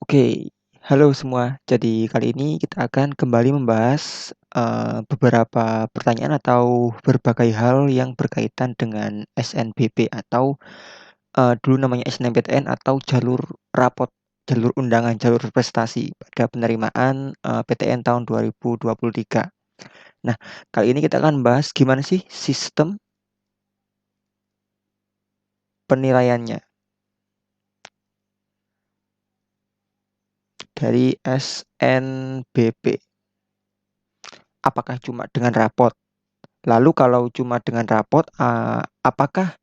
Oke, halo semua. Jadi kali ini kita akan kembali membahas beberapa pertanyaan atau berbagai hal yang berkaitan dengan SNBP atau dulu namanya SNMPTN atau jalur rapot, jalur undangan, jalur prestasi pada penerimaan PTN tahun 2023. Nah, kali ini kita akan membahas gimana sih sistem penilaiannya dari SNBP. Apakah cuma dengan rapot? Lalu kalau cuma dengan rapot, apakah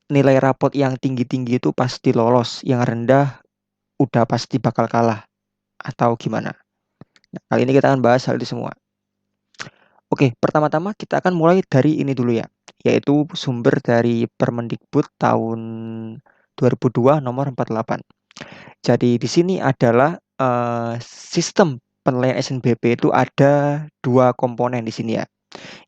nilai rapot yang tinggi-tinggi itu pasti lolos, yang rendah udah pasti bakal kalah, atau gimana? Nah, kali ini kita akan bahas hal itu semua. Oke, pertama-tama kita akan mulai dari ini dulu ya, yaitu sumber dari Permendikbud tahun 2002 nomor 48. Jadi di sini adalah sistem penilaian SNBP itu ada dua komponen di sini ya,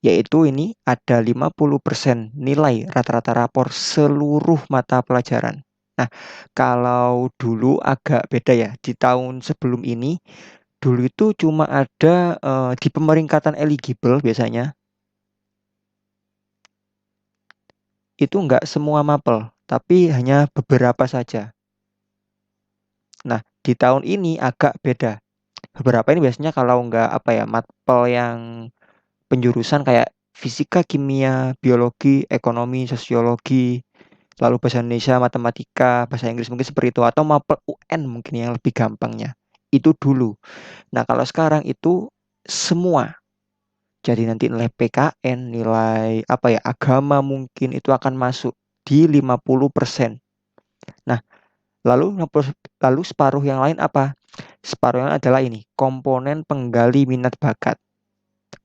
yaitu ini ada 50% nilai rata-rata rapor seluruh mata pelajaran. Nah, kalau dulu agak beda ya, di tahun sebelum ini, dulu itu cuma ada di pemeringkatan eligible biasanya, itu nggak semua mapel, tapi hanya beberapa saja. Nah, di tahun ini agak beda. Beberapa ini biasanya kalau nggak apa ya, mapel yang penjurusan kayak fisika, kimia, biologi, ekonomi, sosiologi, lalu bahasa Indonesia, matematika, bahasa Inggris mungkin seperti itu, atau mapel UN mungkin yang lebih gampangnya. Itu dulu. Nah, kalau sekarang itu semua. Jadi nanti nilai PKN, nilai apa ya, agama mungkin itu akan masuk di 50%. Nah, lalu separuh yang lain apa? Separuh yang lain adalah ini, komponen penggali minat bakat.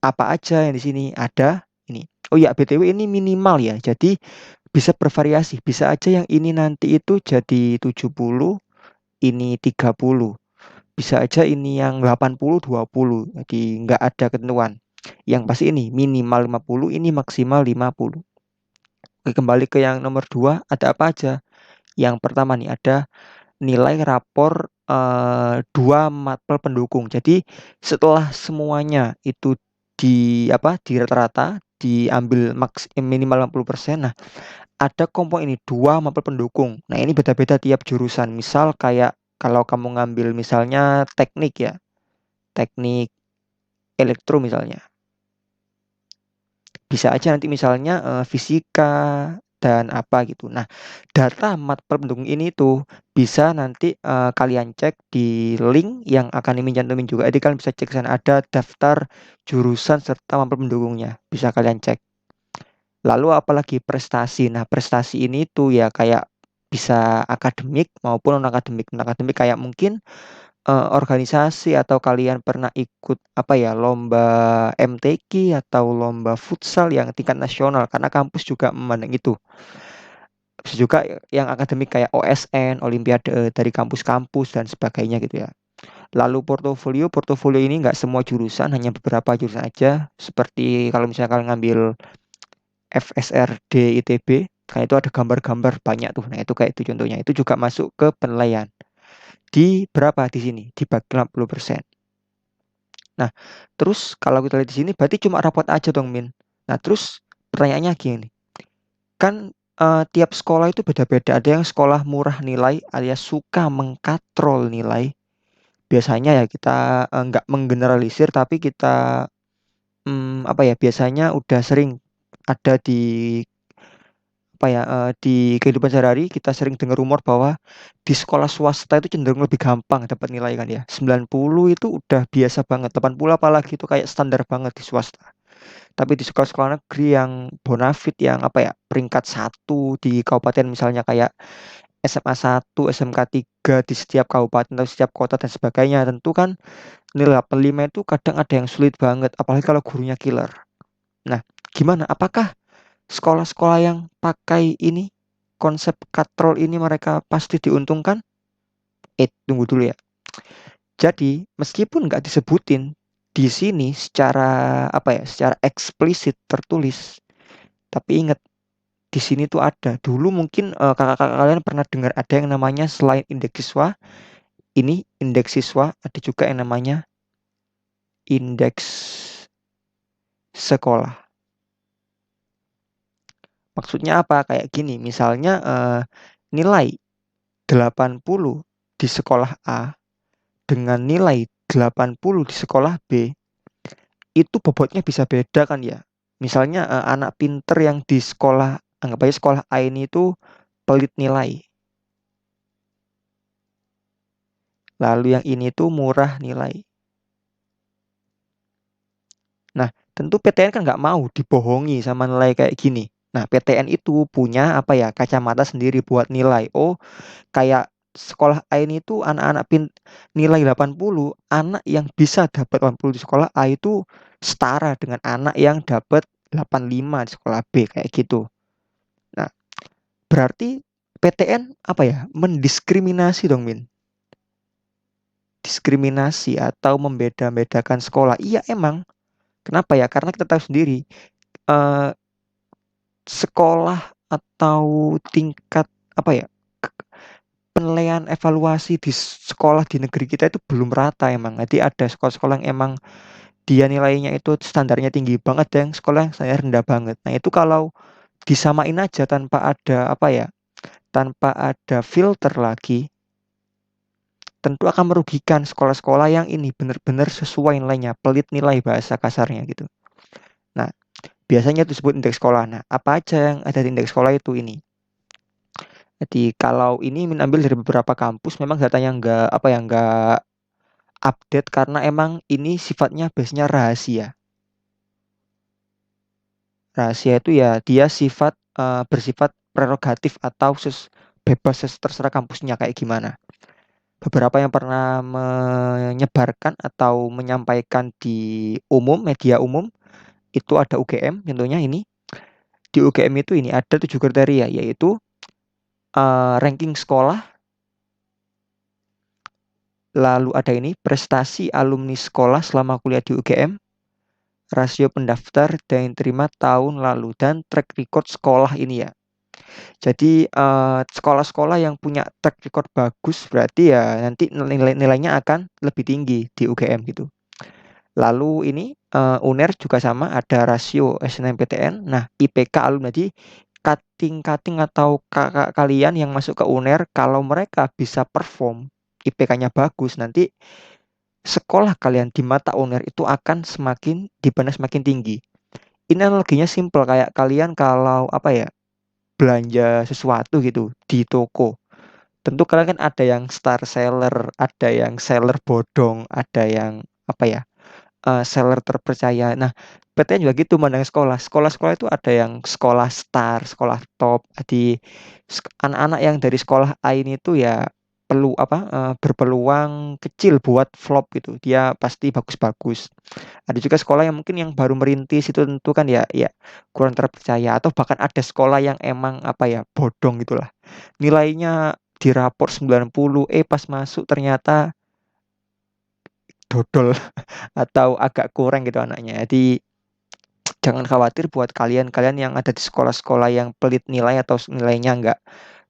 Apa aja yang di sini ada ini. Oh ya, BTW ini minimal ya. Jadi bisa bervariasi. Bisa aja yang ini nanti itu jadi 70, ini 30. Bisa aja ini yang 80, 20. Jadi nggak ada ketentuan. Yang pasti ini minimal 50, ini maksimal 50. Oke, kembali ke yang nomor 2, ada apa aja? Yang pertama nih ada nilai rapor dua mapel pendukung. Jadi setelah semuanya itu di rata-rata diambil minimal 50%. Nah, ada komponen ini dua mapel pendukung. Nah, ini beda-beda tiap jurusan. Misal kayak kalau kamu ngambil misalnya teknik ya, teknik elektro misalnya. Bisa aja nanti misalnya fisika dan apa gitu. Nah, data mapel pendukung ini tuh bisa nanti kalian cek di link yang akan Mimin cantumin juga. Jadi kalian bisa cek sana ada daftar jurusan serta mapel pendukungnya. Bisa kalian cek. Lalu apalagi prestasi. Nah, prestasi ini tuh ya kayak bisa akademik maupun non akademik. Non akademik kayak mungkin organisasi atau kalian pernah ikut apa ya lomba MTQ atau lomba futsal yang tingkat nasional karena kampus juga memandang itu. Bisa juga yang akademik kayak OSN, Olimpiade dari kampus-kampus dan sebagainya gitu ya. Lalu portofolio ini nggak semua jurusan, hanya beberapa jurusan aja. Seperti kalau misalnya kalian ngambil FSRD ITB, kan itu ada gambar-gambar banyak tuh. Nah itu kayak itu contohnya. Itu juga masuk ke penilaian. Di berapa di sini? Dibagi 50%. Nah, terus kalau kita lihat di sini berarti cuma rapot aja dong, Min. Nah, terus pertanyaannya gini, kan tiap sekolah itu beda-beda. Ada yang sekolah murah nilai alias suka mengkatrol nilai. Biasanya ya kita nggak menggeneralisir, tapi kita apa ya, biasanya udah sering ada di apa ya di kehidupan sehari-hari kita sering dengar rumor bahwa di sekolah swasta itu cenderung lebih gampang dapat nilai kan ya. 90 itu udah biasa banget. 80 apalagi itu kayak standar banget di swasta. Tapi di sekolah-sekolah negeri yang bonafit yang apa ya peringkat satu di kabupaten misalnya kayak SMA 1, SMK 3 di setiap kabupaten atau setiap kota dan sebagainya. Tentu kan nilai 85 itu kadang ada yang sulit banget apalagi kalau gurunya killer. Nah, gimana? Apakah sekolah-sekolah yang pakai ini konsep katrol ini mereka pasti diuntungkan? Tunggu dulu ya. Jadi, meskipun nggak disebutin di sini secara apa ya, secara eksplisit tertulis, tapi ingat di sini tuh ada. Dulu mungkin kakak-kakak kalian pernah dengar ada yang namanya selain indeks siswa, Ini indeks siswa, ada juga yang namanya indeks sekolah. Maksudnya apa? Kayak gini, misalnya nilai 80 di sekolah A dengan nilai 80 di sekolah B, itu bobotnya bisa beda kan ya. Misalnya anak pinter yang di sekolah, anggap aja sekolah A ini itu pelit nilai. Lalu yang ini tuh murah nilai. Nah, tentu PTN kan nggak mau dibohongi sama nilai kayak gini. Nah, PTN itu punya apa ya, kacamata sendiri buat nilai. Oh, kayak sekolah A ini tuh anak-anak nilai 80, anak yang bisa dapat 80 di sekolah A itu setara dengan anak yang dapat 85 di sekolah B kayak gitu. Nah, berarti PTN apa ya? Mendiskriminasi dong, Min. Diskriminasi atau membeda-bedakan sekolah. Iya, emang. Kenapa ya? Karena kita tahu sendiri eh, sekolah atau tingkat apa ya? Penilaian evaluasi di sekolah di negeri kita itu belum rata emang. Jadi ada sekolah-sekolah yang emang dia nilainya itu standarnya tinggi banget dan sekolah yang saya rendah banget. Nah, itu kalau disamain aja tanpa ada apa ya? Tanpa ada filter lagi, tentu akan merugikan sekolah-sekolah yang ini benar-benar sesuai nilainya, pelit nilai bahasa kasarnya gitu. Nah, biasanya disebut indeks sekolah. Nah, apa aja yang ada di indeks sekolah itu ini? Jadi kalau ini ambil dari beberapa kampus, memang datanya nggak apa ya nggak update karena emang ini sifatnya biasanya rahasia. Rahasia itu ya dia bersifat prerogatif atau bebas terserah kampusnya kayak gimana. Beberapa yang pernah menyebarkan atau menyampaikan di umum, media umum, itu ada UGM contohnya ini. Di UGM itu ini ada 7 kriteria, yaitu ranking sekolah, lalu ada ini prestasi alumni sekolah selama kuliah di UGM, rasio pendaftar dan yang terima tahun lalu, dan track record sekolah ini ya. Jadi sekolah-sekolah yang punya track record bagus berarti ya nanti nilainya akan lebih tinggi di UGM gitu. Lalu ini UNER juga sama, ada rasio SNMPTN. Nah, IPK alumni, jadi cutting-cutting atau kakak kalian yang masuk ke UNER, kalau mereka bisa perform, IPK-nya bagus, nanti sekolah kalian di mata UNER itu akan semakin dipandang semakin tinggi. Ini analoginya simple, kayak kalian kalau apa ya, belanja sesuatu gitu di toko. Tentu kalian kan ada yang star seller, ada yang seller bodong, ada yang apa ya, seller terpercaya. Nah, PTN juga gitu mandang sekolah. Sekolah-sekolah itu ada yang sekolah star, sekolah top. Jadi anak-anak yang dari sekolah A ini tuh ya berpeluang kecil buat flop gitu. Dia pasti bagus-bagus. Ada juga sekolah yang mungkin yang baru merintis itu tentu kan ya kurang terpercaya, atau bahkan ada sekolah yang emang apa ya bodong gitulah. Nilainya di rapor 90, pas masuk ternyata dodol atau agak kurang gitu anaknya. Jadi jangan khawatir buat kalian-kalian yang ada di sekolah-sekolah yang pelit nilai atau nilainya nggak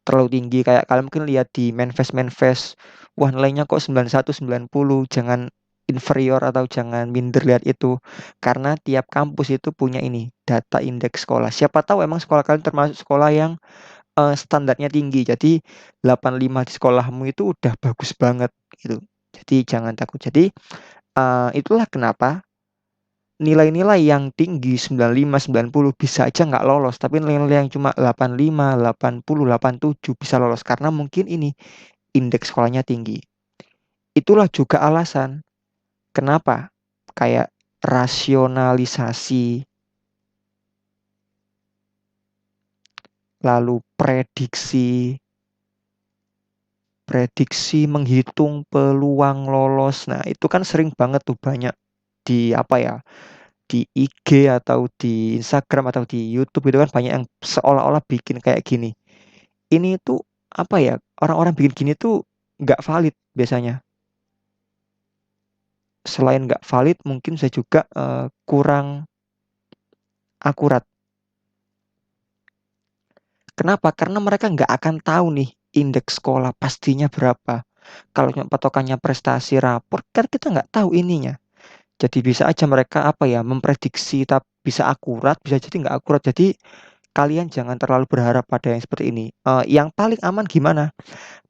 terlalu tinggi. Kayak kalian mungkin lihat di Manifest, wah nilainya kok 91, 90. Jangan inferior atau jangan minder lihat itu. Karena tiap kampus itu punya ini, data indeks sekolah. Siapa tahu emang sekolah kalian termasuk sekolah yang standarnya tinggi. Jadi 85 di sekolahmu itu udah bagus banget gitu. Jadi jangan takut. Jadi itulah kenapa nilai-nilai yang tinggi 95, 90 bisa aja nggak lolos, tapi nilai-nilai yang cuma 85, 80, 87 bisa lolos karena mungkin ini indeks sekolahnya tinggi. Itulah juga alasan kenapa kayak rasionalisasi, lalu prediksi menghitung peluang lolos. Nah, itu kan sering banget tuh banyak di apa ya, di IG atau di Instagram atau di YouTube itu kan banyak yang seolah-olah bikin kayak gini. Ini tuh apa ya, orang-orang bikin gini tuh nggak valid biasanya. Selain nggak valid, mungkin saya juga kurang akurat. Kenapa? Karena mereka nggak akan tahu nih indeks sekolah pastinya berapa. Kalau cuma patokannya prestasi rapor, kan kita nggak tahu ininya. Jadi bisa aja mereka apa ya memprediksi, tapi bisa akurat, bisa jadi nggak akurat. Jadi kalian jangan terlalu berharap pada yang seperti ini. Yang paling aman gimana?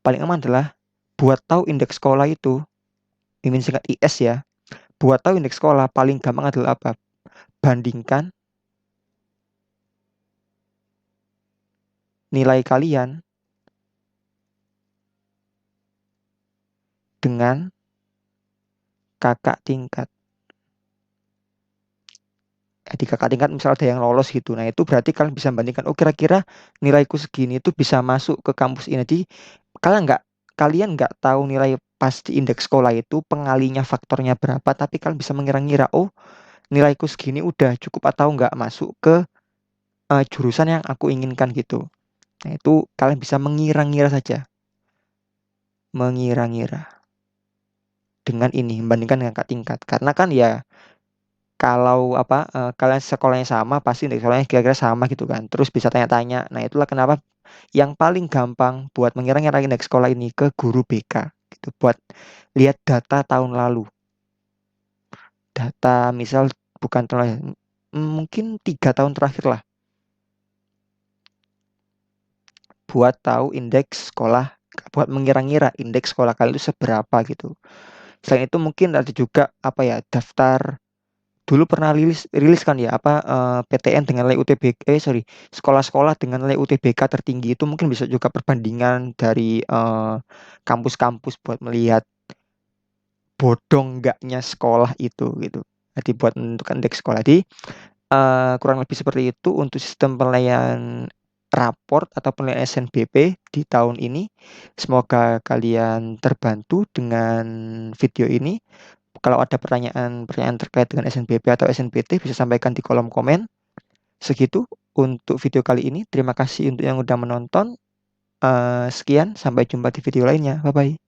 Paling aman adalah buat tahu indeks sekolah itu, ini singkat IS ya. Buat tahu indeks sekolah paling gampang adalah apa? Bandingkan nilai kalian dengan kakak tingkat. Di kakak tingkat misal ada yang lolos gitu. Nah, itu berarti kalian bisa bandingkan, oh kira-kira nilaiku segini itu bisa masuk ke kampus ini. Jadi kalian nggak tahu nilai pasti indeks sekolah itu pengalinya faktornya berapa, tapi kalian bisa mengira-ngira, oh nilaiku segini udah cukup atau nggak masuk ke jurusan yang aku inginkan gitu. Nah, itu kalian bisa mengira-ngira saja. Mengira-ngira dengan ini membandingkan dengan kakak tingkat. Karena kan ya kalau apa kalian sekolahnya sama pasti indeks sekolahnya kira-kira sama gitu kan. Terus bisa tanya-tanya. Nah, itulah kenapa yang paling gampang buat mengira-ngira indeks sekolah ini ke guru BK gitu. Buat lihat data tahun lalu. Data misal bukan tahun lalu, mungkin 3 tahun terakhir lah buat tahu indeks sekolah, buat mengira-ngira indeks sekolah kalian itu seberapa gitu. Selain itu mungkin ada juga apa ya daftar dulu pernah rilis kan ya apa PTN dengan nilai UTBK sorry sekolah-sekolah dengan nilai UTBK tertinggi itu mungkin bisa juga perbandingan dari kampus-kampus buat melihat bodong enggaknya sekolah itu gitu. Jadi buat menentukan indeks sekolah. Jadi kurang lebih seperti itu untuk sistem penilaian raport atau penilaian SNBP di tahun ini. Semoga kalian terbantu dengan video ini. Kalau ada pertanyaan-pertanyaan terkait dengan SNBP atau SNPT bisa sampaikan di kolom komen. Segitu untuk video kali ini. Terima kasih untuk yang udah menonton. Sekian, sampai jumpa di video lainnya. Bye bye.